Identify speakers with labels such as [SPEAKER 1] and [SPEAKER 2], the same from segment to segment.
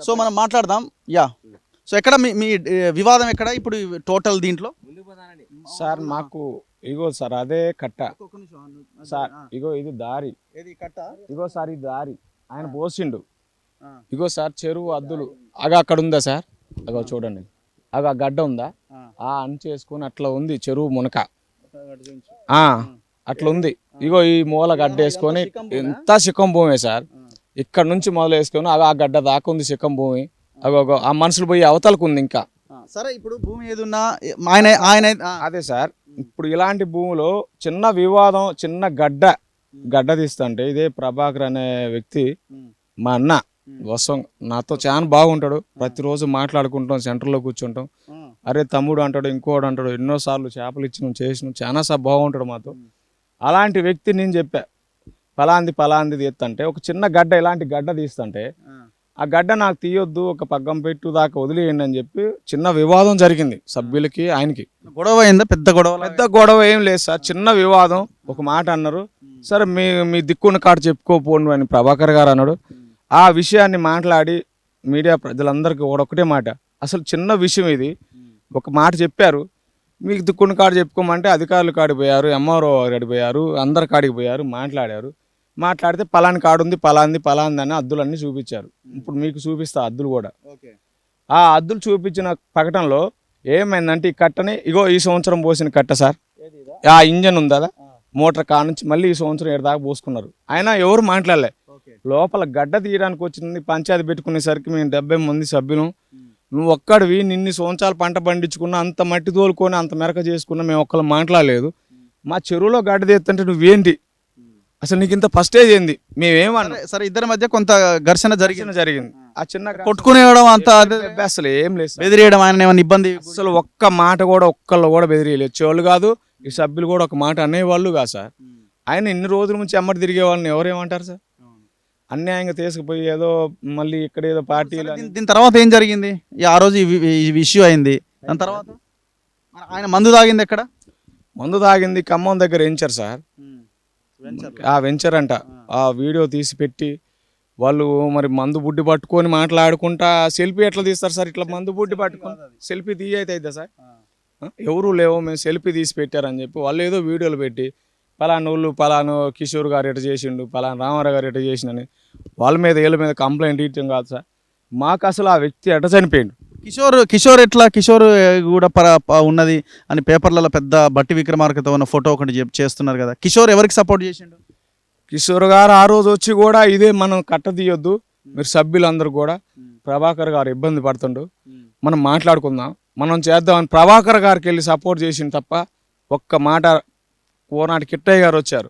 [SPEAKER 1] So మనం మాట్లాడదాం. Yeah, so ఎక్కడ మీ మీ వివాదం ఎక్కడ ఇప్పుడు టోటల్ దీంట్లో?
[SPEAKER 2] సార్ మాకు ఇగో సార్ అదే కట్ట సార్, ఇగో ఇది దారి, ఇగో సార్ ఈ దారి ఆయన పోసిండు. ఇగో సార్ చెరువు అద్దులు అక్కడ ఉందా సార్? అగో చూడండి, ఆ గడ్డ ఉందా? అని చేసుకుని అట్లా ఉంది చెరువు మునక, అట్లా ఉంది. ఇగో ఈ మూల గడ్డ వేసుకొని ఎంత శిఖం భూమి సార్, ఇక్కడ నుంచి మొదలు వేసుకొని ఆ గడ్డ దాకా ఉంది శిఖం భూమి. అగో ఆ మనుషులు పోయి అవతలకు ఉంది ఇంకా.
[SPEAKER 1] సరే, ఇప్పుడు భూమి ఏదున్నా ఆయన ఆయన
[SPEAKER 2] అదే సార్, ఇప్పుడు ఇలాంటి భూమిలో చిన్న వివాదం, చిన్న గడ్డ తీస్తుంటే ఇదే ప్రభాకర్ అనే వ్యక్తి మా అన్న వసం నాతో చాలా బాగుంటాడు. ప్రతిరోజు మాట్లాడుకుంటాం, సెంటర్లో కూర్చుంటాం. అరే తమ్ముడు అంటాడు, ఇంకోడు అంటాడు, ఎన్నోసార్లు చేపలు ఇచ్చినాం, చేసినాం, చాలా సార్ బాగుంటాడు మాతో. అలాంటి వ్యక్తి నేను చెప్పా పలాంది తీస్తుంటే, ఒక చిన్న గడ్డ ఇలాంటి గడ్డ తీస్తుంటే ఆ గడ్డ నాకు తీయొద్దు, ఒక పగ్గం పెట్టు దాకా వదిలేయండి అని చెప్పి చిన్న వివాదం జరిగింది సభ్యులకి ఆయనకి.
[SPEAKER 1] గొడవ అయిందా? పెద్ద
[SPEAKER 2] గొడవ ఏం లేదు సార్, చిన్న వివాదం. ఒక మాట అన్నారు, సరే మీ దిక్కున్న కాడ చెప్పుకోపోండి అని ప్రభాకర్ గారు అన్నాడు. ఆ విషయాన్ని మాట్లాడి మీడియా ప్రజలందరికీ ఒకటే మాట, అసలు చిన్న విషయం ఇది, ఒక మాట చెప్పారు, మీకు దిక్కున్న కాడ చెప్పుకోమంటే అధికారులు కాడికి పోయారు, ఎంఆర్ఓ కాడికి పోయారు, అందరి కాడికి పోయారు, మాట్లాడితే పలాని కాడు ఉంది, పలాంది అని అద్దులన్నీ చూపించారు. ఇప్పుడు మీకు చూపిస్తా అద్దులు కూడా. ఆ అద్దులు చూపించిన ప్రకటనలో ఏమైందంటే ఈ కట్టని ఇగో ఈ సంవత్సరం పోసిన కట్ట సార్, ఆ ఇంజన్ ఉందా మోటార్ కాడ నుంచి మళ్ళీ ఈ సంవత్సరం 7 దాకా పోసుకున్నారు. అయినా ఎవరు మాట్లాడలే. లోపల గడ్డ తీయడానికి వచ్చింది పంచాయతీ పెట్టుకునేసరికి మేము 70 మంది సభ్యులు, నువ్వు ఒక్కడివి నిన్ని సంవత్సరాలు పంట పండించుకున్నా, అంత మట్టి తోలుకొని అంత మెరక చేసుకున్నా, మేము ఒక్కళ్ళు మాట్లాడలేదు. మా చెరువులో గడ్డ తీస్తుంటే నువ్వేంటి, అసలు నీకు ఇంత ఫస్టేజ్ ఏంది, మేమేమన్నా.
[SPEAKER 1] సరే, ఇద్దరి మధ్య కొంత ఘర్షణ జరిగింది.
[SPEAKER 2] ఆ చిన్న
[SPEAKER 1] కొట్టుకునేయడం అంతా
[SPEAKER 2] అసలు ఏం లేదు,
[SPEAKER 1] బెదిరియడం, ఆయన ఏమైనా ఇబ్బంది?
[SPEAKER 2] అసలు ఒక్క మాట కూడా ఒక్కళ్ళు కూడా బెదిరియలేదు. చెవులు కాదు, ఈ సభ్యులు కూడా ఒక మాట అనేవాళ్ళు కాదు సార్. ఆయన ఇన్ని రోజుల నుంచి ఎమ్మటి తిరిగే వాళ్ళని ఎవరేమంటారు సార్? అన్యాయంగా తీసుకుపోయి ఏదో మళ్ళీ ఇక్కడ ఏదో పార్టీలు.
[SPEAKER 1] దీని తర్వాత ఏం జరిగింది? ఆ రోజు ఈ ఇష్యూ అయింది, దాని తర్వాత ఆయన మందు తాగింది ఎక్కడ?
[SPEAKER 2] మందు తాగింది ఖమ్మం దగ్గర వెంచర్ సార్, ఆ వెంచర్ అంట. ఆ వీడియో తీసి పెట్టి వాళ్ళు మరి మందు బుడ్డి పట్టుకొని మాట్లాడుకుంటా సెల్ఫీ ఎట్లా తీస్తారు సార్? ఇట్లా మందు బుడ్డి పట్టుకొని సెల్ఫీ తీయైతే సార్, ఎవరు లేవో మేము సెల్ఫీ తీసి పెట్టారని చెప్పి వాళ్ళు ఏదో వీడియోలు పెట్టి పలాను కిషోర్ గారు ఎట్లా చేసిండు, పలానా రామారావు గారు ఎట్లా చేసిండని వాళ్ళ మీద వీళ్ళ మీద కంప్లైంట్ ఇవ్వడం కాదు సార్. మాకు అసలు ఆ వ్యక్తి ఎట్లా చనిపోయిండు,
[SPEAKER 1] కిషోర్ కూడా ఉన్నది అని పేపర్లలో పెద్ద బట్టి విక్రమార్కతో ఉన్న ఫోటో ఒకటి చేస్తున్నారు కదా. కిషోర్ ఎవరికి సపోర్ట్ చేసిండు?
[SPEAKER 2] కిషోర్ గారు ఆ రోజు వచ్చి కూడా ఇదే మనం కట్ట తీయొద్దు, మీరు సభ్యులందరూ కూడా ప్రభాకర్ గారు ఇబ్బంది పడుతుండు, మనం మాట్లాడుకుందాం, మనం చేద్దామని ప్రభాకర్ గారికి వెళ్ళి సపోర్ట్ చేసింది తప్ప ఒక్క మాట. కోనాటి కిట్టయ్య గారు వచ్చారు,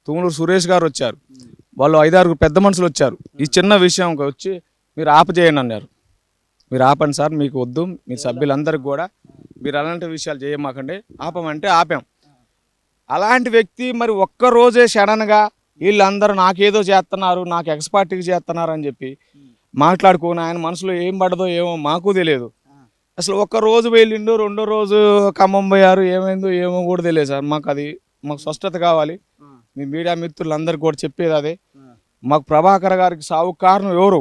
[SPEAKER 2] తుమ్మలూరు సురేష్ గారు వచ్చారు, వాళ్ళు 5-6 పెద్ద మనుషులు వచ్చారు. ఈ చిన్న విషయం వచ్చి మీరు ఆపజేయండి అన్నారు. మీరు ఆపండి సార్, మీకు వద్దు, మీ సభ్యులందరికీ కూడా మీరు అలాంటి విషయాలు చేయమాకండి, ఆపమంటే ఆపాం. అలాంటి వ్యక్తి మరి ఒక్కరోజే సడన్గా వీళ్ళందరూ నాకేదో చేస్తున్నారు, నాకు ఎక్స్పర్ట్కి చేస్తున్నారు అని చెప్పి మాట్లాడుకుని ఆయన మనసులో ఏం పడదో ఏమో మాకు తెలియదు. అసలు ఒక్కరోజు వెళ్ళిండు, 2వ రోజు ఖమ్మం పోయారు, ఏమైందో ఏమో కూడా తెలియదు సార్. మాకు స్పష్టత కావాలి. మీ మీడియా మిత్రులందరికీ కూడా చెప్పేది అదే, మాకు ప్రభాకర్ గారికి సాగు కారణం ఎవరు?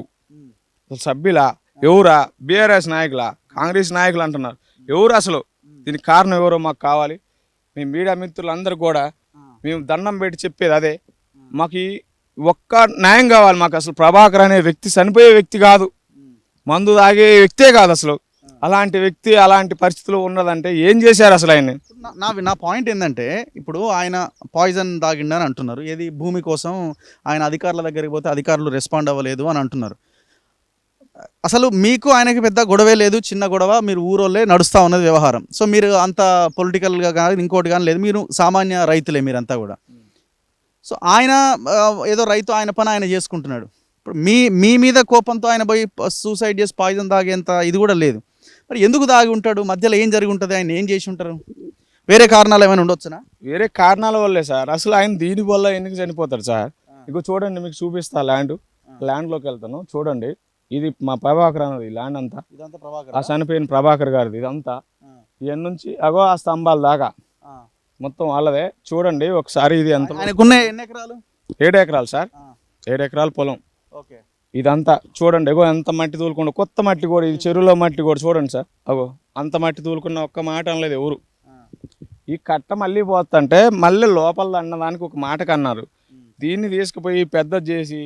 [SPEAKER 2] సభ్యులా, ఎవరా, బీఆర్ఎస్ నాయకులా, కాంగ్రెస్ నాయకులు అంటున్నారు, ఎవరు అసలు దీనికి కారణం ఎవరో మాకు కావాలి. మీ మీడియా మిత్రులందరూ కూడా మేము దండం పెట్టి చెప్పేది అదే, మాకు ఒక్క న్యాయం కావాలి. మాకు అసలు ప్రభాకర్ అనే వ్యక్తి చనిపోయే వ్యక్తి కాదు, మందు తాగే వ్యక్తే కాదు. అసలు అలాంటి వ్యక్తి అలాంటి పరిస్థితుల్లో ఉన్నదంటే ఏం చేశారు అసలు ఆయన?
[SPEAKER 1] నా పాయింట్ ఏంటంటే, ఇప్పుడు ఆయన పాయిజన్ తాగిండని అంటున్నారు, ఏది భూమి కోసం ఆయన అధికారుల దగ్గరికి పోతే అధికారులు రెస్పాండ్ అవ్వలేదు అని అంటున్నారు. అసలు మీకు ఆయనకి పెద్ద గొడవే లేదు, చిన్న గొడవ, మీరు ఊరోళ్ళే నడుస్తూ ఉన్నది వ్యవహారం. సో మీరు అంత పొలిటికల్గా కానీ ఇంకోటి కానీ లేదు, మీరు సామాన్య రైతులే మీరంతా కూడా. సో ఆయన ఏదో రైతు ఆయన పని ఆయన చేసుకుంటున్నాడు. ఇప్పుడు మీ మీద కోపంతో ఆయన పోయి సూసైడ్ చేసి పాయిజన్ తాగేంత ఇది కూడా లేదు. మరి ఎందుకు తాగి ఉంటాడు? మధ్యలో ఏం జరిగి ఉంటుంది? ఆయన ఏం చేసి ఉంటారు? వేరే కారణాలు ఏమైనా ఉండొచ్చునా?
[SPEAKER 2] వేరే కారణాల వల్లే సార్. అసలు ఆయన దీని వల్ల ఎందుకు చనిపోతాడు సార్? ఇక చూడండి, మీకు చూపిస్తా ల్యాండ్లోకి వెళ్తాను, చూడండి. ఇది మా ప్రభాకర్ అన్నది ల్యాండ్ అంతా, ఆ చనిపోయిన ప్రభాకర్ గారిది ఇదంతా. ఇవన్నీ నుంచి అగో ఆ స్తంభాల దాకా మొత్తం వాళ్ళదే. చూడండి ఒకసారి. ఇది ఎంత?
[SPEAKER 1] ఆయనకున్న ఎన్ని ఎకరాలు?
[SPEAKER 2] 7 ఎకరాలు సార్, 7 ఎకరాల పొలం. ఇదంతా చూడండి అగో ఎంత మట్టి తూలుకుండా కొత్త మట్టి కూడా ఇది చెరువులో మట్టి కూడా చూడండి సార్ అగో అంత మట్టి తూలుకున్న ఒక్క మాట అనలేదు ఎవరు. ఈ కట్ట మళ్ళీ పోతుంటే మళ్ళీ లోపల అన్నదానికి ఒక మాటకు అన్నారు. దీన్ని తీసుకుపోయి పెద్ద చేసి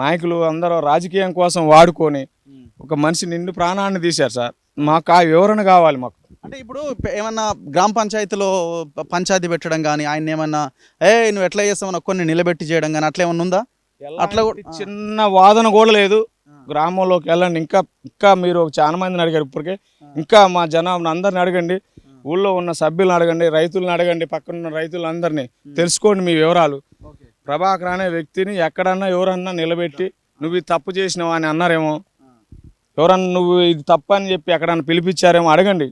[SPEAKER 2] నాయకులు అందరూ రాజకీయం కోసం వాడుకొని ఒక మనిషి నిండు ప్రాణాన్ని తీశారు సార్. మాకు ఆ వివరణ కావాలి మాకు.
[SPEAKER 1] అంటే ఇప్పుడు ఏమన్నా గ్రామ పంచాయతీలో పంచాయతీ పెట్టడం కానీ ఆయన ఏమన్నా నువ్వు ఎట్లా చేస్తామని ఒక్కరిని నిలబెట్టి చేయడం కానీ అట్లా ఏమన్నా ఉందా? అట్లా
[SPEAKER 2] చిన్న వాదన కూడా లేదు. గ్రామంలోకి వెళ్ళండి, ఇంకా ఇంకా మీరు చాలా మందిని అడిగారు ఇప్పటికే, ఇంకా మా జనాభాని అందరిని అడగండి, ఊళ్ళో ఉన్న సభ్యులను అడగండి, రైతులను అడగండి, పక్కనున్న రైతులందరినీ తెలుసుకోండి మీ వివరాలు. ప్రభాకర్ అనే వ్యక్తిని ఎక్కడన్నా ఎవరన్నా నిలబెట్టి నువ్వు ఇది తప్పు చేసినావా అని అన్నారేమో, ఎవరన్నా నువ్వు ఇది తప్పు అని చెప్పి ఎక్కడన్నా పిలిపించారేమో అడగండి.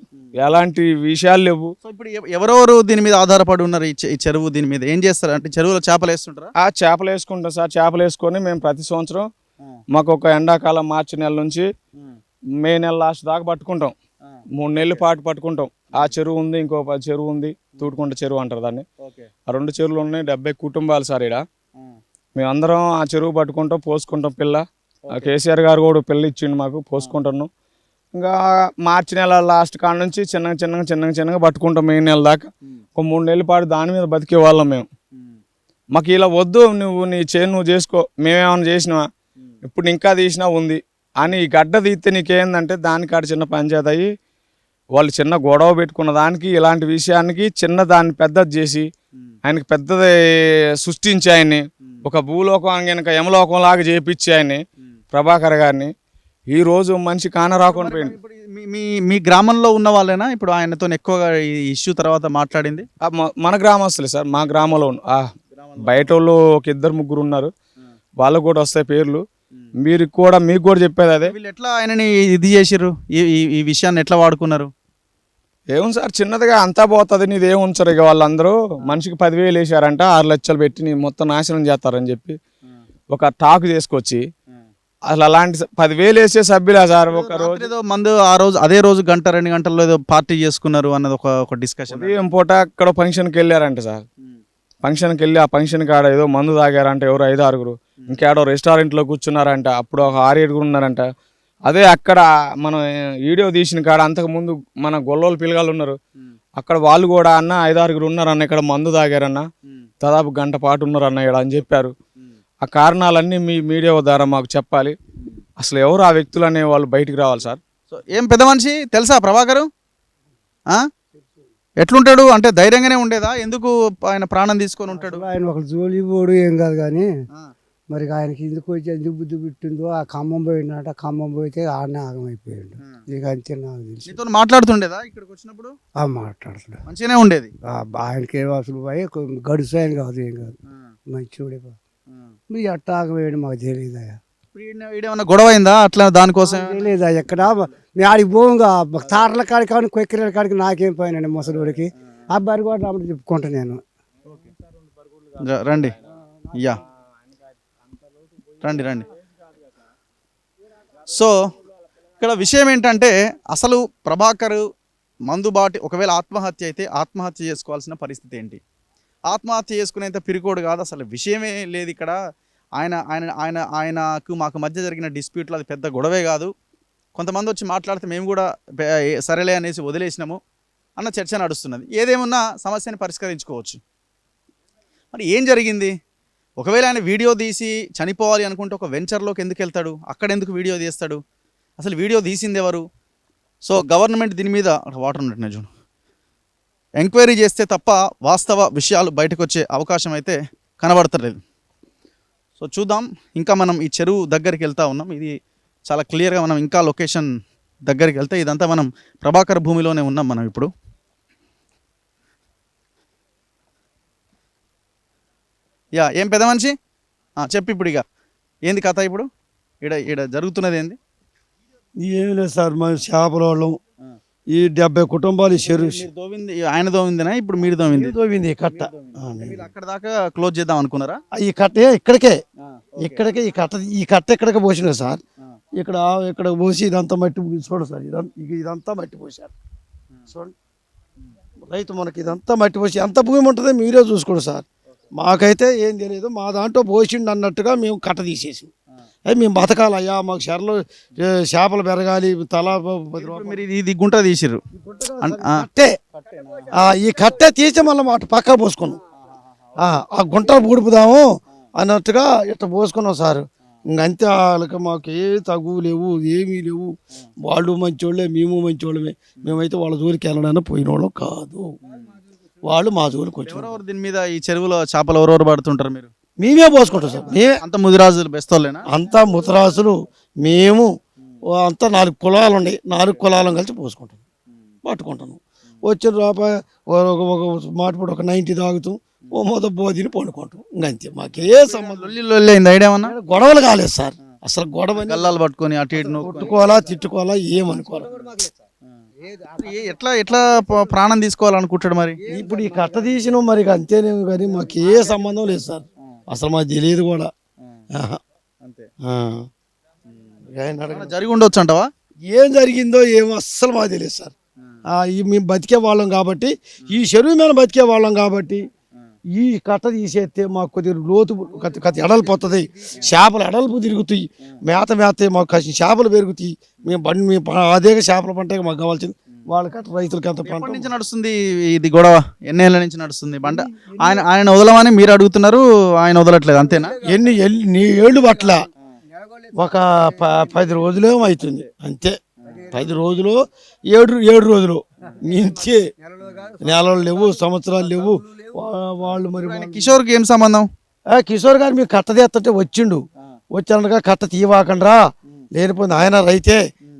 [SPEAKER 2] ఎలాంటి విషయాలు లేవు.
[SPEAKER 1] సో ఇప్పుడు ఎవరెవరు దీని మీద ఆధారపడి ఉన్నారు? ఈ చెరువు దీని మీద ఏం చేస్తారు? అంటే చెరువులో చేపలు వేస్తుంటారా?
[SPEAKER 2] ఆ చేపలు వేసుకుంటాం సార్. చేపలు వేసుకొని మేము ప్రతి సంవత్సరం మాకు ఒక ఎండాకాలం మార్చి నెల నుంచి మే నెల లాస్ట్ దాకా పట్టుకుంటాం. 3 నెలల పాటు పట్టుకుంటాం. ఆ చెరువు ఉంది, ఇంకో చెరువు ఉంది, తూటుకుంట చెరువు అంటారు దాన్ని. ఆ 2 చెరువులు ఉన్నాయి, 70 కుటుంబాలు సార్. ఇక్కడ మేమందరం ఆ చెరువు పట్టుకుంటాం, పోసుకుంటాం పిల్ల. కేసీఆర్ గారు కూడా పిల్ల ఇచ్చిండు మాకు, పోసుకుంటున్నాం. ఇంకా మార్చి నెల లాస్ట్ కాడ నుంచి చిన్నగా పట్టుకుంటాం మే నెల దాకా. ఒక 3 నెలల పాటు దాని మీద బతికే వాళ్ళం మేము. మాకు ఇలా వద్దు, నువ్వు నీ చేను నువ్వు చేసుకో, మేమేమన్నా చేసినావా, ఇప్పుడు ఇంకా తీసినా ఉంది అని ఈ గడ్డ తీస్తే నీకేందంటే దానికాడ చిన్న పంచాయతీ అయ్యి వాళ్ళు చిన్న గొడవ పెట్టుకున్న దానికి ఇలాంటి విషయానికి చిన్న దాన్ని పెద్దది చేసి ఆయనకి పెద్దది సృష్టించి ఆయన్ని ఒక భూలోకం కనుక యమలోకం లాగా చేపించి ఆయన్ని ప్రభాకర్ గారిని ఈ రోజు మనిషి కాన రాకుండా పోయింది.
[SPEAKER 1] మీ గ్రామంలో ఉన్న వాళ్ళేనా ఇప్పుడు ఆయనతో ఎక్కువగా ఈ ఇష్యూ తర్వాత మాట్లాడింది?
[SPEAKER 2] మన గ్రామస్తులే సార్, మా గ్రామంలో బయట వాళ్ళు ఒక 2-3 ఉన్నారు, వాళ్ళకు కూడా వస్తాయి పేర్లు. మీకు కూడా చెప్పేది అదే.
[SPEAKER 1] వీళ్ళు ఎట్లా ఆయనని ఇది చేసిర్రు? ఈ విషయాన్ని ఎట్లా వాడుకున్నారు?
[SPEAKER 2] ఏముంది సార్, చిన్నదిగా అంతా పోతుంది, నీదేం ఉంచరు. ఇక వాళ్ళందరూ మనిషికి 10,000 వేసారంట, 6 లక్షలు పెట్టి నీ మొత్తం నాశనం చేస్తారని చెప్పి ఒక టాక్ చేసుకొచ్చి అసలు అలాంటి 10,000 వేసే సభ్యులే సార్. ఒక రోజు
[SPEAKER 1] ఏదో మందు అదే రోజు 1-2 గంటల్లో ఏదో పార్టీ చేసుకున్నారు అన్నది ఒక డిస్కషన్.
[SPEAKER 2] ఉదయం పూట అక్కడ ఫంక్షన్కి వెళ్ళారంట సార్. ఫంక్షన్కి వెళ్ళి ఆ ఫంక్షన్ కాడ ఏదో మందు తాగారంట ఎవరు 5-6. ఇంకేడో రెస్టారెంట్లో కూర్చున్నారంట, అప్పుడు ఒక 6-7 ఉన్నారంట. అదే అక్కడ మనం వీడియో తీసిన కాడ అంతకుముందు మన గొల్లోలు పిల్లగాళ్ళు ఉన్నారు, అక్కడ వాళ్ళు కూడా అన్న 5-6 ఉన్నారన్న, ఇక్కడ మందు తాగారన్న, దాదాపు గంట పాటు ఉన్నారన్న ఇక్కడ అని చెప్పారు. ఆ కారణాలన్నీ మీ మీడియా ద్వారా మాకు చెప్పాలి. అసలు ఎవరు ఆ వ్యక్తులు అనే వాళ్ళు బయటికి రావాలి సార్.
[SPEAKER 1] సో ఏం పెద్ద మనిషి తెలుసా ప్రభాకరు? ఎట్లుంటాడు అంటే ధైర్యంగానే ఉండేదా? ఎందుకు ఆయన ప్రాణం తీసుకొని ఉంటాడు?
[SPEAKER 3] ఆయన ఒక జోలి పోడు ఏం కాదు కానీ మరి ఆయనకి ఎందుకు వచ్చి ఎందుకు బుద్ధి పెట్టిందో ఆ ఖమ్మం పోయినట, ఖమ్మం పోయితే ఆడనే ఆగమైపోయాడు. ఇక అంతే నాకు తెలిసి.
[SPEAKER 1] నీతో మాట్లాడుతుండేదా ఇక్కడికి వచ్చినప్పుడు?
[SPEAKER 3] మాట్లాడుతున్నాడు,
[SPEAKER 1] మంచిగానే ఉండేది.
[SPEAKER 3] ఆయనకి ఏం అసలు గడుసు ఆయన కాదు, ఏం కాదు, మంచివాడే. మీరు ఎట్ట ఆగమేయడం మాకు తెలియదా?
[SPEAKER 1] ఏమన్నా గొడవ అయిందా అట్లా? దానికోసం
[SPEAKER 3] తెలియదా? ఎక్కడ మేము ఆడికి పోగా తారల కాడికి కానీ కొక్కిరల కాడికి నాకేం పోయినండి ముసలివాడికి. అబ్బాయి కూడా రమ్మని చెప్పుకుంటా నేను.
[SPEAKER 1] రండి యా రండి. సో ఇక్కడ విషయం ఏంటంటే అసలు ప్రభాకర్ మందుబాటి ఒకవేళ ఆత్మహత్య అయితే ఆత్మహత్య చేసుకోవాల్సిన పరిస్థితి ఏంటి? ఆత్మహత్య చేసుకునేంత పిరికోడు కాదు, అసలు విషయమే లేదు ఇక్కడ. ఆయనకు మాకు మధ్య జరిగిన డిస్ప్యూట్లో అది పెద్ద గొడవే కాదు. కొంతమంది వచ్చి మాట్లాడితే మేము కూడా సరేలే అనేసి వదిలేసినాము అన్న చర్చ నడుస్తున్నది. ఏదేమున్నా సమస్యని పరిష్కరించుకోవచ్చు. మరి ఏం జరిగింది? ఒకవేళ ఆయన వీడియో తీసి చనిపోవాలి అనుకుంటే ఒక వెంచర్లోకి ఎందుకు వెళ్తాడు? అక్కడ ఎందుకు వీడియో తీస్తాడు? అసలు వీడియో తీసింది ఎవరు? సో గవర్నమెంట్ దీని మీద వాటర్ ఉన్నట్టునే చూడు ఎంక్వైరీ చేస్తే తప్ప వాస్తవ విషయాలు బయటకు వచ్చే అవకాశం అయితే కనబడతలేదు. సో చూద్దాం. ఇంకా మనం ఈ చెరువు దగ్గరికి వెళ్తూ ఉన్నాం. ఇది చాలా క్లియర్గా మనం ఇంకా లొకేషన్ దగ్గరికి వెళ్తే ఇదంతా మనం ప్రభాకర్ భూమిలోనే ఉన్నాం మనం ఇప్పుడు. ఏం పెద్ద మనిషి చెప్పి ఇప్పుడు ఇక ఏంది కథ? ఇప్పుడు ఈడ జరుగుతున్నది ఏంది?
[SPEAKER 4] ఏమి లేదు సార్, మన చేపల వాళ్ళం ఈ 70 కుటుంబాలు చెరువు
[SPEAKER 1] ఆయన దోవిందినా ఇప్పుడు మీరు దోవింది?
[SPEAKER 4] దోవింది కట్ట.
[SPEAKER 1] అక్కడ దాకా క్లోజ్ చేద్దాం అనుకున్నారా?
[SPEAKER 4] ఈ కట్టే ఇక్కడికే ఈ కట్ట ఇక్కడికి పోసినా సార్. ఇక్కడ పోసి ఇదంతా మట్టి చూడండి సార్, ఇదంతా మట్టి పోసారు చూడండి. రైతు మనకి ఇదంతా మట్టి పోసి ఎంత భూమి ఉంటుందో మీరే చూసుకోండి సార్. మాకైతే ఏం తెలియదు, మా దాంట్లో పోసిండు అన్నట్టుగా మేము కట్ట తీసేసి మేము బతకాలయ్యా మాకు చెరలు చేపలు పెరగాలి తలా 10
[SPEAKER 1] ఇప్పుడు
[SPEAKER 4] రూపాయలు
[SPEAKER 1] మీరు ఇది గుంట తీసిర్రు
[SPEAKER 4] కట్టే ఈ కట్టే తీసి మళ్ళీ మాట పక్క పోసుకున్నాం ఆ గుంట పూడుపుదాము అన్నట్టుగా ఇట్లా పోసుకున్నాం సార్. ఇంకంతే వాళ్ళకి మాకు ఏ తగు లేవు ఏమీ లేవు. వాళ్ళు మంచోళ్ళే మేము మంచోళ్ళమే. మేమైతే వాళ్ళ జోలికి వెళ్ళడానికి పోయిన వాళ్ళం కాదు. వాళ్ళు మా జోలికి వచ్చి
[SPEAKER 1] ఎవరెవరు దీని మీద ఈ చెరువులో చేపలు ఎవరెవరు పడుతుంటారు మీరు?
[SPEAKER 4] మేమే పోసుకుంటాం సార్. మేమే
[SPEAKER 1] అంత ముదిరాజులు బెస్తోళ్ళేనా?
[SPEAKER 4] అంతా ముతరాసులు మేము అంతా 4 కులాలు ఉన్నాయి. 4 కులాలను కలిసి పోసుకుంటాం పట్టుకుంటాను. వచ్చిన రూపాయి ఒక మాటపడి ఒక 90 తాగుతాం. ఓ మొదటి బోధిని పండుకుంటాం. ఇంకంతే మాకే సంబంధం.
[SPEAKER 1] లొల్లి అయింది ఐడియా ఏమన్నా?
[SPEAKER 4] గొడవలు కాలేదు సార్. అసలు గొడవ
[SPEAKER 1] గల్లాలు పట్టుకొని అటు ఇటు
[SPEAKER 4] కొట్టుకోవాలా తిట్టుకోవాలా ఏమనుకోవాలి.
[SPEAKER 1] ఎట్లా ఎట్లా ప్రాణం తీసుకోవాలనుకుంటాడు మరి?
[SPEAKER 4] ఇప్పుడు ఈ కట్ట తీసినాం మరి అంతేనేమో కానీ మాకు ఏ సంబంధం లేదు సార్. అసలు మాకు తెలియదు కూడా.
[SPEAKER 1] జరిగి ఉండొచ్చు అంటావా?
[SPEAKER 4] ఏం జరిగిందో ఏమో అస్సలు మాకు తెలియదు సార్. మేము బతికే వాళ్ళం కాబట్టి, ఈ చెరువు మీద బతికే వాళ్ళం కాబట్టి ఈ కట్ట తీసేస్తే మాకు కొద్దిగా లోతు ఎడల్పు వస్తుంది. చేపలు ఎడల్పు తిరుగుతాయి. మేత మాకు కాసిన చేపలు పెరుగుతాయి. మేము అదే చేపల పంట మాకు కావాల్సింది. వాళ్ళ కట్ట రైతులకి అంత పంట.
[SPEAKER 1] ఎప్పటి నుంచి నడుస్తుంది ఇది గొడవ? ఎన్నేళ్ళ నుంచి నడుస్తుంది పంట? ఆయన వదలమని మీరు అడుగుతున్నారు, ఆయన వదలట్లేదు అంతేనా?
[SPEAKER 4] ఎన్ని ఏళ్ళు పట్ల ఒక 10 రోజులేమో అవుతుంది అంతే. 10 రోజులు 7 రోజులు నుంచి నెలలు లేవు, సంవత్సరాలు లేవు. వాళ్ళు మరి
[SPEAKER 1] కిషోర్కి ఏం సంబంధం?
[SPEAKER 4] కిషోర్ గారు మీరు కట్ట తీస్తుంటే వచ్చాడగా కట్ట తీవాకండ్రా, లేనిపోయింది ఆయన రైతే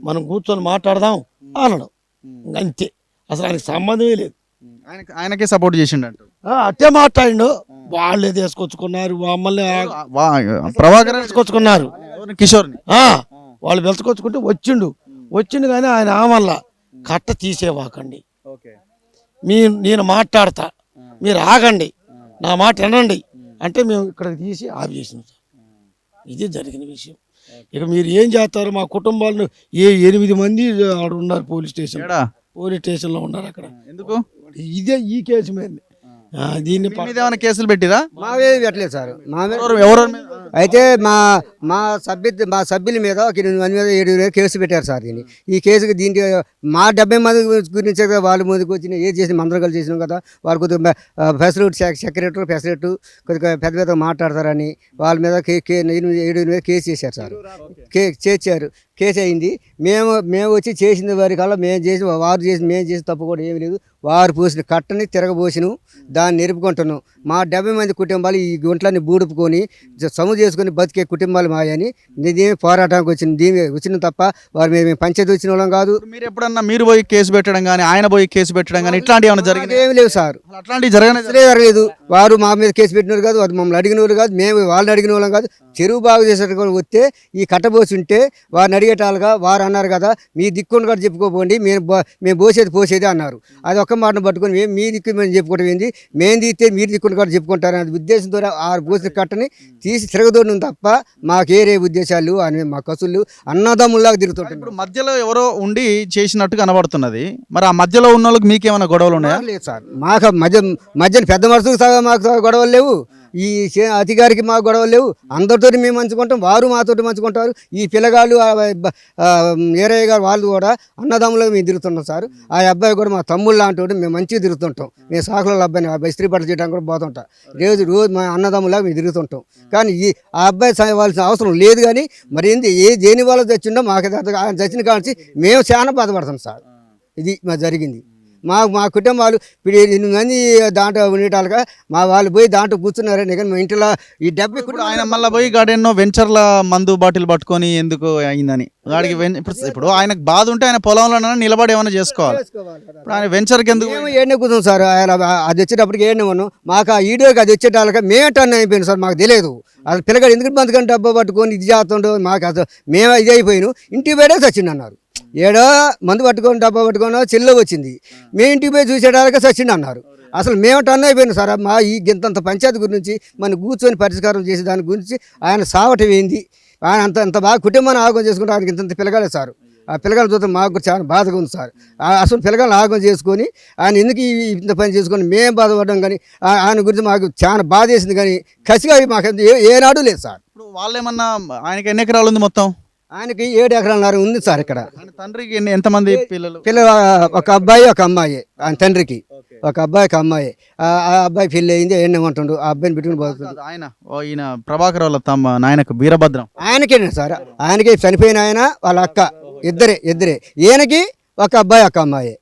[SPEAKER 4] మనం కూర్చొని మాట్లాడదాం అనడం. అంతే, అసలు ఆయనకి సంబంధమే లేదు.
[SPEAKER 1] ఆయనకే సపోర్ట్ చేసిండు అంట.
[SPEAKER 4] అట్టే మాట్లాడిండు. వాళ్ళే తీసుకొచ్చుకున్నారు మమ్మల్ని
[SPEAKER 1] ప్రభాకర్
[SPEAKER 4] తీసుకొచ్చుకున్నారు.
[SPEAKER 1] కిషోర్ని
[SPEAKER 4] వాళ్ళు వెళ్తుకొచ్చుకుంటే వచ్చిండు కానీ ఆయన మళ్ళా కట్ట తీసేవాకండి, నేను మాట్లాడతా, మీరు ఆగండి, నా మాట వినండి అంటే మేము ఇక్కడికి తీసి ఆఫ్ చేసినాం సార్. ఇది జరిగిన విషయం. ఇక మీరు ఏం చేస్తారు? మా కుటుంబాలను 8 మంది ఆడ ఉన్నారు పోలీస్ స్టేషన్లో ఉన్నారు అక్కడ.
[SPEAKER 1] ఎందుకు?
[SPEAKER 4] ఇదే ఈ కేసు మీద దీన్ని
[SPEAKER 1] ఏమైనా కేసులు పెట్టిరా?
[SPEAKER 3] మావే పెట్టలేదు సార్.
[SPEAKER 1] ఎవరు
[SPEAKER 3] అయితే మా సభ్యుల మీద ఒక 8 మంది మీద 7 మీద కేసు పెట్టారు సార్. దీన్ని ఈ కేసుకి దీంట్లో మా 70 మంది గురించి వాళ్ళ ముందుకు వచ్చిన ఏది చేసిన అందరూ కలిసి చేసినాం కదా. వాళ్ళు కొద్దిగా ఫెసిలిటీ సెక్రటరీ కొద్దిగా పెద్ద మాట్లాడతారని వాళ్ళ మీద 7 మీద కేసు చేశారు సార్. చేశారు, కేసు అయింది. మేము వచ్చి చేసిన వారి కల్లా వారు చేసిన తప్పు కూడా ఏమీ లేదు. వారు పోసిన కట్టని తిరగబోసిను, దాన్ని నిలుపుకుంటున్నాం. మా 70 మంది కుటుంబాలు ఈ గుంట్లని బూడుపుకొని సము చేసుకొని బతికే కుటుంబాలు మాయని దీని పోరాటానికి వచ్చిన తప్ప వారు మేము పంచాయతీ వచ్చిన వాళ్ళం కాదు.
[SPEAKER 1] మీరు ఎప్పుడన్నా మీరు పోయి కేసు పెట్టడం కానీ ఆయన పోయి కేసు పెట్టడం కానీ ఇట్లాంటివి ఏమైనా జరిగింది?
[SPEAKER 3] ఏమి లేవు సార్.
[SPEAKER 1] అట్లాంటివి జరగలేదు.
[SPEAKER 3] వారు మా మీద కేసు పెట్టినారు కాదు, అది మమ్మల్ని అడిగిన వాళ్ళు కాదు, మేము వాళ్ళని అడిగిన వాళ్ళం కాదు. చెరువు బాగు చేసేటప్పుడు వస్తే ఈ కట్టబోసి ఉంటే వారిని అడిగేటాలుగా వారు అన్నారు కదా, మీ దిక్కును కూడా చెప్పుకోపోండి, మేము పోసేది అన్నారు. అది ఒక్క మాటను పట్టుకొని మీ దిక్కు మేము చెప్పుకోవడం ఏంది, మేము తీస్తే మీరు దిక్కును కూడా చెప్పుకుంటారు అనే ఉద్దేశంతో ఆ పోసిన కట్టని తీసి తిరగదోడు తప్ప మాకేరే ఉద్దేశాలు అని మా కసులు అన్నదమ్ముల్లాగా తిరుగుతుంటారు.
[SPEAKER 1] ఇప్పుడు మధ్యలో ఎవరో ఉండి చేసినట్టు కనబడుతున్నది. మరి ఆ మధ్యలో ఉన్న వాళ్ళకి మీకేమైనా గొడవలు ఉన్నాయా?
[SPEAKER 3] లేదు సార్, మాకు మధ్యన పెద్ద మనుషులకు మాకు గొడవలు లేవు, ఈ అధికారికి మాకు గొడవలు లేవు. అందరితో మేము మంచుకుంటాం, వారు మాతోటి మంచుకుంటారు. ఈ పిల్లగాళ్ళు ఏరయ్య గారు వాళ్ళు కూడా అన్నదమ్ములకు మేము తిరుగుతుంటాం సార్. ఆ అబ్బాయి కూడా మా తమ్ముళ్ళు లాంటి మేము మంచిగా తిరుగుతుంటాం. మేము సాకుల అబ్బాయిని ఇస్త్రీ పట్ల చేయడానికి కూడా పోతుంటాం. రోజు మా అన్నదమ్ములాగా మేము తిరుగుతుంటాం. కానీ ఆ అబ్బాయి సాయవలసిన అవసరం లేదు. కానీ మరి దేని వల్ల చచ్చిండో మాకు ఆయన చచ్చిన కానించి మేము చాలా బాధపడతాం సార్. ఇది మా జరిగింది. మా కుటుంబాలు ఇప్పుడు 8 మంది దాంట్లో ఉండేటాలుగా మా వాళ్ళు పోయి దాంట్లో కూర్చున్నారని కానీ మా ఇంట్లో ఈ 70
[SPEAKER 1] ఇప్పుడు ఆయన మళ్ళీ పోయి గాడెన్నో వెంచర్ల మందు బాటిల్ పట్టుకొని ఎందుకు అయిందని గాడికి ఇప్పుడు ఆయనకు బాధ ఉంటే ఆయన పొలంలో నిలబడి ఏమైనా చేసుకోవాలి. ఇప్పుడు ఆయన వెంచర్కి ఎందుకు?
[SPEAKER 3] మేము ఏడనే కూర్చున్నాం సార్. ఆయన అది వచ్చేటప్పటికి ఏడనే ఉన్నాం. మాకు ఆ ఈడియోకి అది వచ్చేటాలుగా మేము టర్న్ అయిపోయింది సార్. మాకు తెలియదు అది పిల్లగాడు ఎందుకు బంతుకొని డబ్బా పట్టుకొని ఇది చేస్తుండో మాకు అసలు మేము ఇది అయిపోయినాం. ఇంటికి పోయే చచ్చిండు అన్నారు. ఏడో మందు పట్టుకొని డబ్బా పట్టుకొని చెల్లో వచ్చింది. మేము ఇంటికి పోయి చూసేటాలుగా చచ్చిండు అన్నారు. అసలు మేము టర్న్ అయిపోయినాం సార్. మా ఈ గింతంత పంచాయతీ గురించి మనం కూర్చొని పరిష్కారం చేసే దాని గురించి ఆయన సావటం ఏంది, ఆయన అంత బాగా కుటుంబాన్ని ఆగం చేసుకుంటే ఆయనకి ఇంత పిల్లగాలే సార్. ఆ పిల్లగాళ్ళ చూస్తే మాకు కూడా చాలా బాధగా ఉంది సార్. అసలు పిల్లగాళ్ళని ఆగం చేసుకొని ఆయన ఎందుకు ఇంత పని చేసుకొని మేము బాధపడ్డాం, కానీ ఆయన గురించి మాకు చాలా బాధ వేసింది, కానీ కసిగా మాకు ఏనాడు లేదు సార్.
[SPEAKER 1] ఇప్పుడు వాళ్ళు ఏమన్నా ఆయనకి ఎన్ని ఎకరాలు ఉంది మొత్తం?
[SPEAKER 3] ఆయనకి 7 ఎకరాలన్నర ఉంది సార్. ఇక్కడ
[SPEAKER 1] ఆయన తండ్రికి ఎంతమంది పిల్లలు?
[SPEAKER 3] ఒక అబ్బాయి ఒక అమ్మాయి. ఆయన తండ్రికి ఒక అబ్బాయి ఒక అమ్మాయి. ఆ అబ్బాయి పెళ్ళి అయింది, ఏమంటుండు ఆ అబ్బాయిని పెట్టుకుని పోతుంది.
[SPEAKER 1] ఈయన ప్రభాకర్ వాళ్ళ తమ్మ నాయనకు వీరభద్రం,
[SPEAKER 3] ఆయనకే సార్, ఆయనకి చనిపోయిన ఆయన వాళ్ళ అక్క ఇద్దరే. ఈయనకి ఒక అబ్బాయి ఒక అమ్మాయి,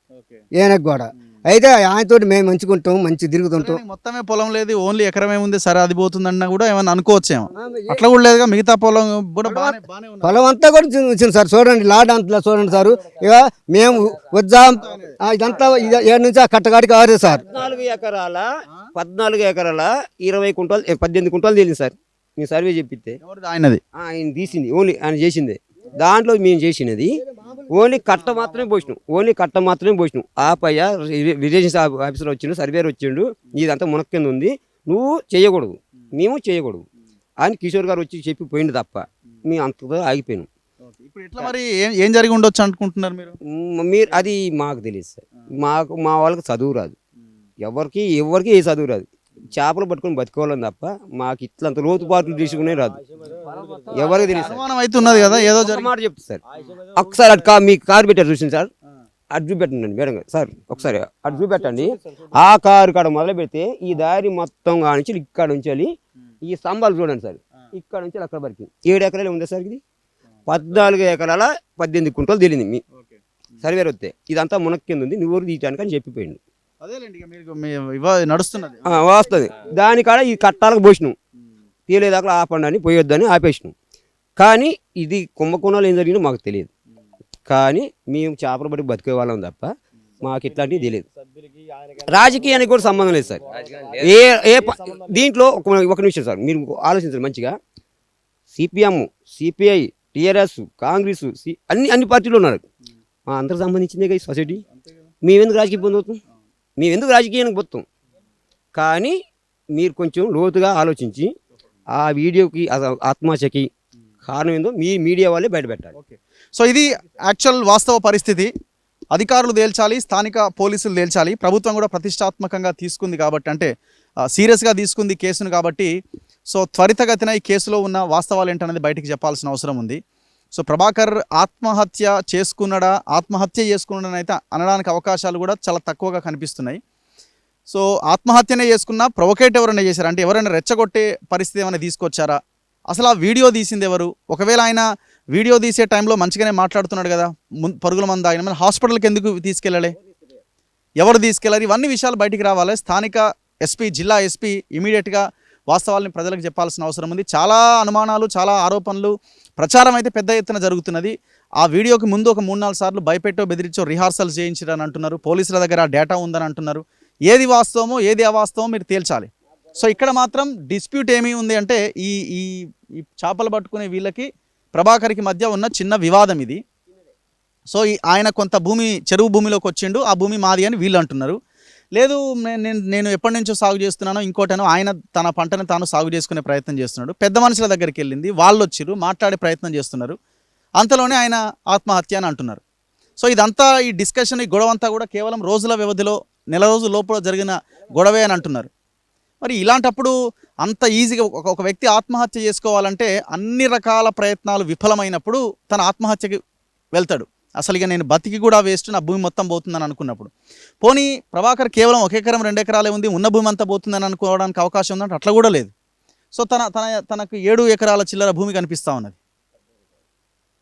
[SPEAKER 3] ఈయనకి కూడా. అయితే ఆయనతో మేము మంచుకుంటాం, మంచి తిరుగుతుంటాం.
[SPEAKER 1] మొత్తమే పొలం లేదు, ఓన్లీ ఎకరమే ఉంది, సరే అది పోతుందన్నా కూడా ఏమన్నా అనుకోవచ్చేమో. అట్లా కూడా లేదుగా, మిగతా పొలం కూడా బాగానే ఉంది.
[SPEAKER 3] పొలం అంతా కూడా వచ్చింది సార్. చూడండి లాడ్ అంతా చూడండి సార్. ఇక మేము వద్దాం ఇదంతా 7 నుంచి ఆ కట్టగాడికి 6 సార్.
[SPEAKER 5] 14 ఎకరాల 20 కుంటాలు 18 కుంటాలు తేలింది సార్. మేము సర్వే చెప్పిస్తే
[SPEAKER 1] ఆయనది
[SPEAKER 5] ఆయన తీసింది, ఓన్లీ ఆయన చేసిందే. దాంట్లో మేము చేసినది ఓన్లీ కట్ట మాత్రమే పోసినాం. ఆపయ్య విలేజ్ ఆఫీసర్ వచ్చిండు, సర్వేర్ వచ్చిండు, ఇదంతా మునక్కింద ఉంది, నువ్వు చేయకూడదు, మేము చేయకూడదు అని కిషోర్ గారు వచ్చి చెప్పి పోయిండు తప్ప మేము అంతతో ఆగిపోయినాం.
[SPEAKER 1] ఇప్పుడు ఎట్లా మరి ఏం జరిగి ఉండొచ్చు అనుకుంటున్నారు
[SPEAKER 5] మీరు? అది మాకు తెలియదు సార్. మా వాళ్ళకి చదువు రాదు, ఎవరికి ఏ చదువు రాదు. చేపలు పట్టుకొని బతుకోవాలని తప్ప మాకు ఇట్లంత లోతుపాట్లు తీసుకునే రాదు, ఎవరికి తెలియదు.
[SPEAKER 1] అనుమానం అయితే ఉన్నది కదా, ఏదో
[SPEAKER 5] మాట చెప్తా సార్. ఒకసారి మీ కారు పెట్టారు చూసింది సార్, అటు చూపెట్టండి మేడం గారు సార్, ఒకసారి అటు చూపెట్టండి. ఆ కారు కాడ మొదలు పెడితే ఈ దారి మొత్తం కానించి ఇక్కడ నుంచి ఈ స్తంభాలు చూడండి సార్, ఇక్కడ నుంచి అక్కడ వరకు 7 ఎకరాలు ఉంది సార్. ఇది 14 ఎకరాల 18 కుంటలు తేలింది మీ సర్వేర్ వస్తే. ఇదంతా మునక్కింది ఉంది, నువ్వు తీయటానికి అని చెప్పిపోయిండు.
[SPEAKER 1] నడుస్తున్నది
[SPEAKER 5] వస్తుంది దానికాడ ఈ కట్టాలకు పోసినాం, తీయలేదాకా ఆపండి అని పోయొద్దని ఆపేసినాం. కానీ ఇది కుంభకోణాలు ఏం జరిగిందో మాకు తెలియదు, కానీ మేము చేపలు పట్టి బతికే వాళ్ళం తప్ప మాకు ఇట్లాంటివి తెలియదు. రాజకీయానికి కూడా సంబంధం లేదు సార్. దీంట్లో ఒక నిమిషం సార్, మీరు ఆలోచించారు మంచిగా. సిపిఎం, సిపిఐ, టీఆర్ఎస్, కాంగ్రెస్, అన్ని పార్టీలు ఉన్నారు. మా అందరికి సంబంధించిందే కదా ఈ సొసైటీ. మేమెందుకు రాజకీయ పొందుతాం, మేమెందుకు రాజకీయానికి పోతాం? కానీ మీరు కొంచెం లోతుగా ఆలోచించి ఆ వీడియోకి ఆత్మహత్యకి కారణం ఏందో మీ మీడియా వాళ్ళే బయటపెట్టాలి.
[SPEAKER 1] సో ఇది యాక్చువల్ వాస్తవ పరిస్థితి. అధికారులు తేల్చాలి, స్థానిక పోలీసులు తేల్చాలి. ప్రభుత్వం కూడా ప్రతిష్టాత్మకంగా తీసుకుంది కాబట్టి, అంటే సీరియస్గా తీసుకుంది కేసును కాబట్టి, సో త్వరితగతిన ఈ కేసులో ఉన్న వాస్తవాలు ఏంటనేది బయటికి చెప్పాల్సిన అవసరం ఉంది. సో ప్రభాకర్ ఆత్మహత్య చేసుకున్నాడని అయితే అనడానికి అవకాశాలు కూడా చాలా తక్కువగా కనిపిస్తున్నాయి. సో ఆత్మహత్యనే చేసుకున్నా ప్రొవోకేట్ ఎవరైనా చేశారా, అంటే ఎవరైనా రెచ్చగొట్టే పరిస్థితి ఏమైనా తీసుకొచ్చారా, అసలు ఆ వీడియో తీసింది ఎవరు? ఒకవేళ ఆయన వీడియో తీసే టైంలో మంచిగానే మాట్లాడుతున్నాడు కదా, పరుగుల మంది ఆయన మన హాస్పిటల్కి ఎందుకు తీసుకెళ్ళాలి, ఎవరు తీసుకెళ్ళారు, ఇవన్నీ విషయాలు బయటికి రావాలి. స్థానిక ఎస్పీ, జిల్లా ఎస్పీ ఇమీడియట్గా వాస్తవాలని ప్రజలకు చెప్పాల్సిన అవసరం ఉంది. చాలా అనుమానాలు, చాలా ఆరోపణలు, ప్రచారం అయితే పెద్ద ఎత్తున జరుగుతున్నది. ఆ వీడియోకి ముందు ఒక 3-4 సార్లు భయపెట్టో బెదిరించో రిహార్సల్స్ చేయించారని అంటున్నారు. పోలీసుల దగ్గర డేటా ఉందని అంటున్నారు. ఏది వాస్తవమో ఏది అవాస్తవమో మీరు తేల్చాలి. సో ఇక్కడ మాత్రం డిస్ప్యూట్ ఏమీ ఉంది అంటే ఈ ఈ చేపలు పట్టుకునే వీళ్ళకి ప్రభాకర్కి మధ్య ఉన్న చిన్న వివాదం ఇది. సో ఆయన కొంత భూమి, చెరువు భూమిలోకి వచ్చిండు, ఆ భూమి మాది అని వీళ్ళు అంటున్నారు. లేదు నేను ఎప్పటి నుంచో సాగు చేస్తున్నానో ఇంకోటనో, ఆయన తన పంటను తాను సాగు చేసుకునే ప్రయత్నం చేస్తున్నాడు. పెద్ద మనుషుల దగ్గరికి వెళ్ళింది, వాళ్ళు వచ్చిర్రు, మాట్లాడే ప్రయత్నం చేస్తున్నారు. అంతలోనే ఆయన ఆత్మహత్య అని అంటున్నారు. సో ఇదంతా ఈ డిస్కషన్, ఈ గొడవ అంతా కూడా కేవలం రోజుల వ్యవధిలో, నెల రోజుల లోపల జరిగిన గొడవే అని అంటున్నారు. మరి ఇలాంటప్పుడు అంత ఈజీగా ఒక వ్యక్తి ఆత్మహత్య చేసుకోవాలంటే అన్ని రకాల ప్రయత్నాలు విఫలమైనప్పుడు తన ఆత్మహత్యకి వెళ్తాడు. అసలు ఇక నేను బతికి కూడా వేస్ట్, నా భూమి మొత్తం పోతుందని అనుకున్నప్పుడు. పోనీ ప్రభాకర్ కేవలం 1 ఎకరం 2 ఎకరాలే ఉంది, ఉన్న భూమి అంతా పోతుందని అనుకోవడానికి అవకాశం ఉందంటే అట్లా కూడా లేదు. సో తనకు 7 ఎకరాల చిల్లర భూమి కనిపిస్తూ ఉన్నది.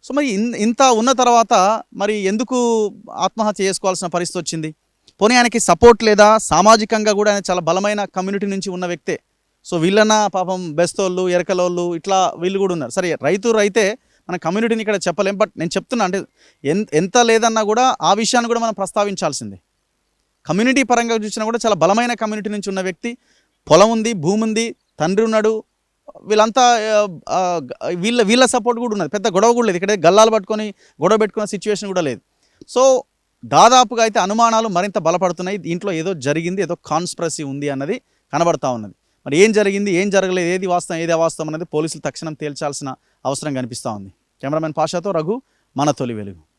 [SPEAKER 1] సో మరి ఇంత ఉన్న తర్వాత మరి ఎందుకు ఆత్మహత్య చేసుకోవాల్సిన పరిస్థితి వచ్చింది? పోనీ ఆయనకి సపోర్ట్ లేదా? సామాజికంగా కూడా ఆయన చాలా బలమైన కమ్యూనిటీ నుంచి ఉన్న వ్యక్తే. సో వీళ్ళన్నా పాపం బెస్తోళ్ళు, ఎరకలోళ్ళు, ఇట్లా వీళ్ళు కూడా ఉన్నారు. సరే రైతే మన కమ్యూనిటీని ఇక్కడ చెప్పలేం, బట్ నేను చెప్తున్నా, అంటే ఎంత లేదన్నా కూడా ఆ విషయాన్ని కూడా మనం ప్రస్తావించాల్సిందే. కమ్యూనిటీ పరంగా చూసినా కూడా చాలా బలమైన కమ్యూనిటీ నుంచి ఉన్న వ్యక్తి, పొలం ఉంది, భూమి ఉంది, తండ్రి ఉన్నాడు, వీళ్ళంతా వీళ్ళ సపోర్ట్ కూడా ఉన్నది. పెద్ద గొడవ కూడా లేదు, ఇక్కడ గల్లాలు పట్టుకొని గొడవ పెట్టుకున్న సిచ్యువేషన్ కూడా లేదు. సో దాదాపుగా అయితే అనుమానాలు మరింత బలపడుతున్నాయి. దీంట్లో ఏదో జరిగింది, ఏదో కాన్స్పిరసీ ఉంది అన్నది కనబడతా ఉన్నది. మరి ఏం జరిగింది, ఏం జరగలేదు, ఏది వాస్తవం ఏది అవాస్తవం అనేది పోలీసులు తక్షణం తేల్చాల్సిన అవసరం కనిపిస్తూ ఉంది. కెమెరామెన్ పాషాతో రఘు, మన తొలి వెలుగు.